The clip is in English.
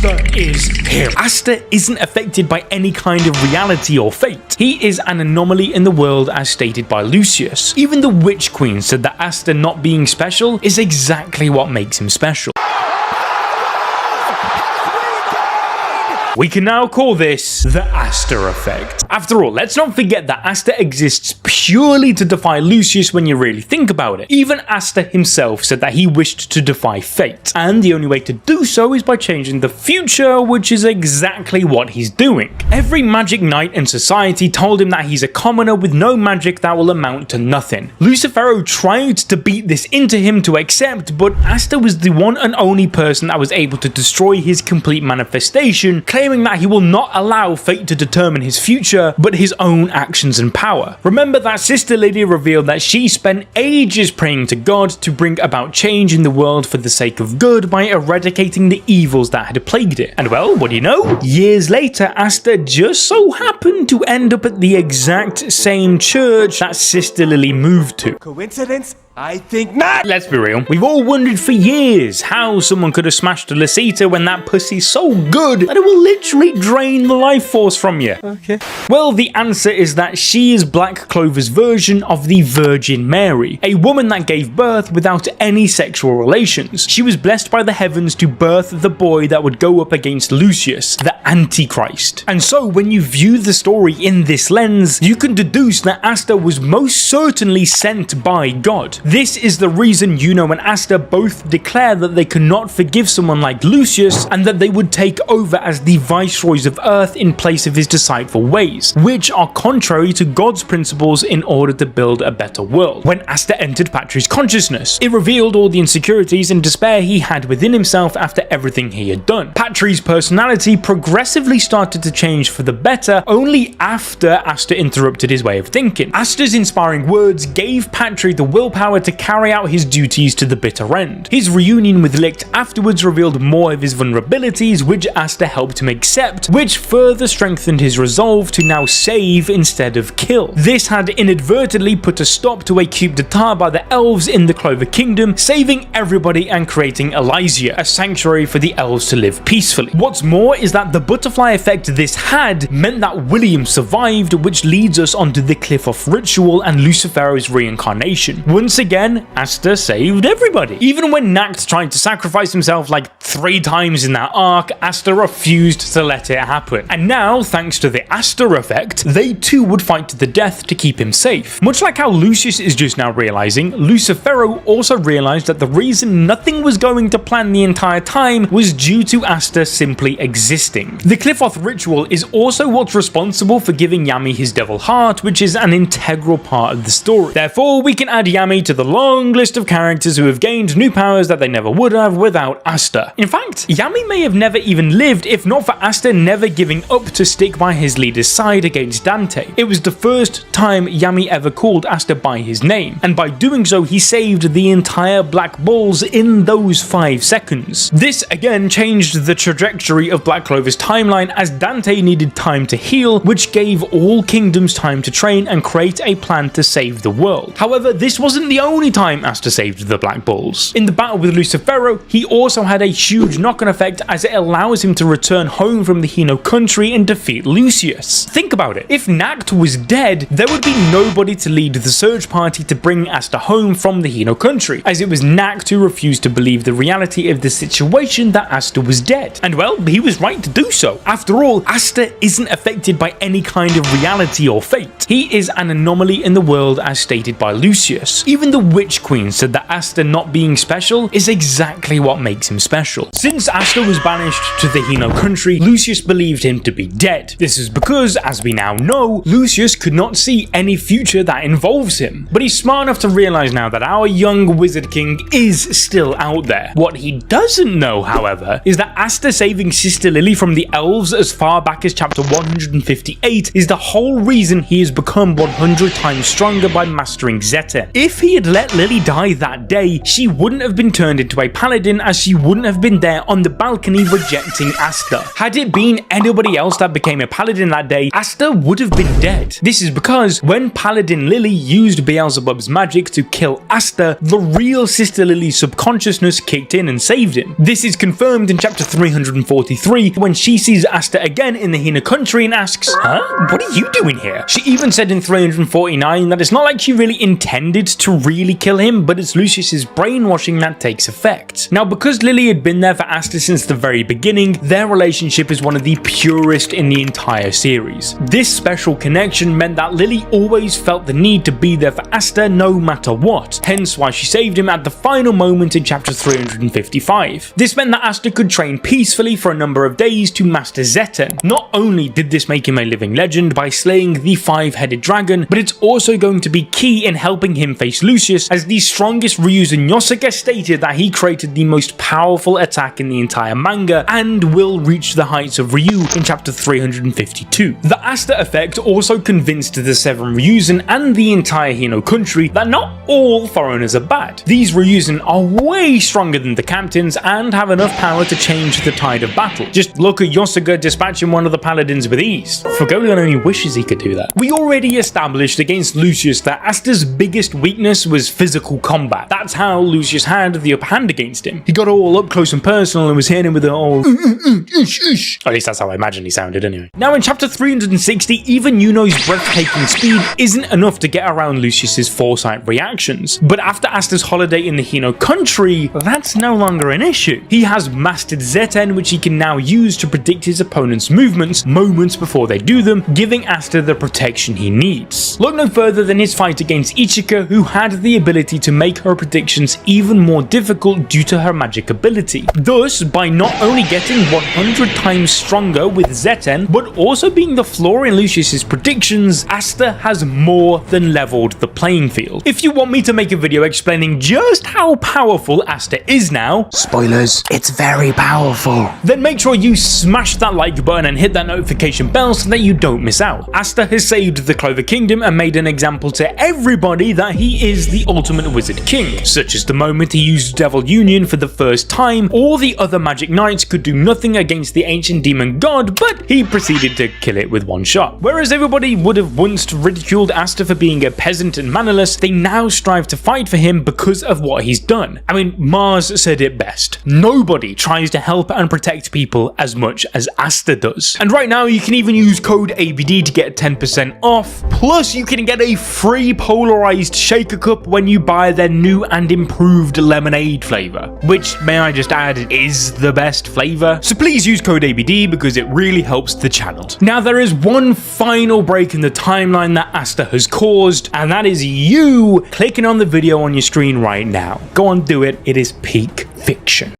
Asta is him. Asta isn't affected by any kind of reality or fate. He is an anomaly in the world as stated by Lucius. Even the Witch Queen said that Asta not being special is exactly what makes him special. We can now call this the Asta effect. After all, let's not forget that Asta exists purely to defy Lucius when you really think about it. Even Asta himself said that he wished to defy fate, and the only way to do so is by changing the future, which is exactly what he's doing. Every magic knight in society told him that he's a commoner with no magic that will amount to nothing. Lucifero tried to beat this into him to accept, but Asta was the one and only person that was able to destroy his complete manifestation, claiming that he will not allow fate to determine his future, but his own actions and power. Remember that Sister Lily revealed that she spent ages praying to God to bring about change in the world for the sake of good by eradicating the evils that had plagued it. And well, what do you know? Years later, Asta just so happened to end up at the exact same church that Sister Lily moved to. Coincidence? I think not! Let's be real, we've all wondered for years how someone could have smashed a lichita when that pussy's so good that it will literally drain the life force from you. Okay. Well, the answer is that she is Black Clover's version of the Virgin Mary, a woman that gave birth without any sexual relations. She was blessed by the heavens to birth the boy that would go up against Lucius, the Antichrist. And so when you view the story in this lens, you can deduce that Asta was most certainly sent by God. This is the reason Hino and Asta both declare that they cannot forgive someone like Lucius and that they would take over as the viceroys of Earth in place of his deceitful ways, which are contrary to God's principles in order to build a better world. When Asta entered Patri's consciousness, it revealed all the insecurities and despair he had within himself after everything he had done. Patri's personality progressively started to change for the better only after Asta interrupted his way of thinking. Asta's inspiring words gave Patri the willpower to carry out his duties to the bitter end. His reunion with Licht afterwards revealed more of his vulnerabilities, which Asta helped him accept, which further strengthened his resolve to now save instead of kill. This had inadvertently put a stop to a coup d'etat by the elves in the Clover Kingdom, saving everybody and creating Elysia, a sanctuary for the elves to live peacefully. What's more is that the butterfly effect this had meant that William survived, which leads us onto the Clifoth ritual and Lucifero's reincarnation. Once again, Asta saved everybody. Even when Nacht tried to sacrifice himself like 3 times in that arc, Asta refused to let it happen. And now, thanks to the Asta effect, they too would fight to the death to keep him safe. Much like how Lucius is just now realizing, Lucifero also realized that the reason nothing was going to plan the entire time was due to Asta simply existing. The Clifoth ritual is also what's responsible for giving Yami his devil heart, which is an integral part of the story. Therefore, we can add Yami to the long list of characters who have gained new powers that they never would have without Asta. In fact, Yami may have never even lived if not for Asta never giving up to stick by his leader's side against Dante. It was the first time Yami ever called Asta by his name, and by doing so he saved the entire Black Bulls in those 5 seconds. This again changed the trajectory of Black Clover's timeline as Dante needed time to heal, which gave all kingdoms time to train and create a plan to save the world. However, this wasn't the only time Asta saved the Black Bulls. In the battle with Lucifero, he also had a huge knock-on effect as it allows him to return home from the Hino country and defeat Lucius. Think about it, if Nacht was dead, there would be nobody to lead the search party to bring Asta home from the Hino country, as it was Nacht who refused to believe the reality of the situation that Asta was dead. And well, he was right to do so. After all, Asta isn't affected by any kind of reality or fate. He is an anomaly in the world as stated by Lucius. Even the Witch Queen said that Asta not being special is exactly what makes him special. Since Asta was banished to the Hino country, Lucius believed him to be dead. This is because, as we now know, Lucius could not see any future that involves him. But he's smart enough to realize now that our young Wizard King is still out there. What he doesn't know, however, is that Asta saving Sister Lily from the elves as far back as chapter 158 is the whole reason he has become 100 times stronger by mastering Zetten. If he had let Lily die that day, she wouldn't have been turned into a paladin, as she wouldn't have been there on the balcony rejecting Asta. Had it been anybody else that became a paladin that day, Asta would have been dead. This is because when Paladin Lily used Beelzebub's magic to kill Asta, the real Sister Lily's subconsciousness kicked in and saved him. This is confirmed in chapter 343 when she sees Asta again in the Hino country and asks, "Huh? What are you doing here?" She even said in 349 that it's not like she really intended to really kill him, but it's Lucius's brainwashing that takes effect. Now, because Lily had been there for Asta since the very beginning, their relationship is one of the purest in the entire series. This special connection meant that Lily always felt the need to be there for Asta no matter what, hence why she saved him at the final moment in chapter 355. This meant that Asta could train peacefully for a number of days to master Zetten. Not only did this make him a living legend by slaying the 5-headed dragon, but it's also going to be key in helping him face Lucius, as the strongest Ryuzen Yosuke stated that he created the most powerful attack in the entire manga and will reach the heights of Ryu in chapter 352. The Asta effect also convinced the 7 Ryuzen and the entire Hino country that not all foreigners are bad. These Ryuzen are way stronger than the captains and have enough power to change the tide of battle. Just look at Yosuke dispatching one of the paladins with ease. Fugolian only wishes he could do that. We already established against Lucius that Asta's biggest weakness was physical combat. That's how Lucius had the upper hand against him. He got all up close and personal and was hitting him with the whole at least that's how I imagine he sounded anyway. Now in chapter 360, even Yuno's breathtaking speed isn't enough to get around Lucius's foresight reactions. But after Asta's holiday in the Hino country, that's no longer an issue. He has mastered Zetten, which he can now use to predict his opponent's movements moments before they do them, giving Asta the protection he needs. Look no further than his fight against Ichika, who had the ability to make her predictions even more difficult due to her magic ability. Thus, by not only getting 100 times stronger with Zetten, but also being the flaw in Lucius's predictions, Asta has more than leveled the playing field. If you want me to make a video explaining just how powerful Asta is now, spoilers, it's very powerful, then make sure you smash that like button and hit that notification bell so that you don't miss out. Asta has saved the Clover Kingdom and made an example to everybody that he is the ultimate wizard king, such as the moment he used Devil Union for the first time. All the other magic knights could do nothing against the ancient demon god, but he proceeded to kill it with one shot. Whereas everybody would have once ridiculed Asta for being a peasant and mannerless, they now strive to fight for him because of what he's done. I mean, Mars said it best. Nobody tries to help and protect people as much as Asta does. And right now you can even use code ABD to get 10% off, plus you can get a free polarized shaker cup when you buy their new and improved lemonade flavor, which, may I just add, is the best flavor. So please use code ABD because it really helps the channel. Now there is one final break in the timeline that Asta has caused, and that is you clicking on the video on your screen right now. Go on, do it. It is peak fiction.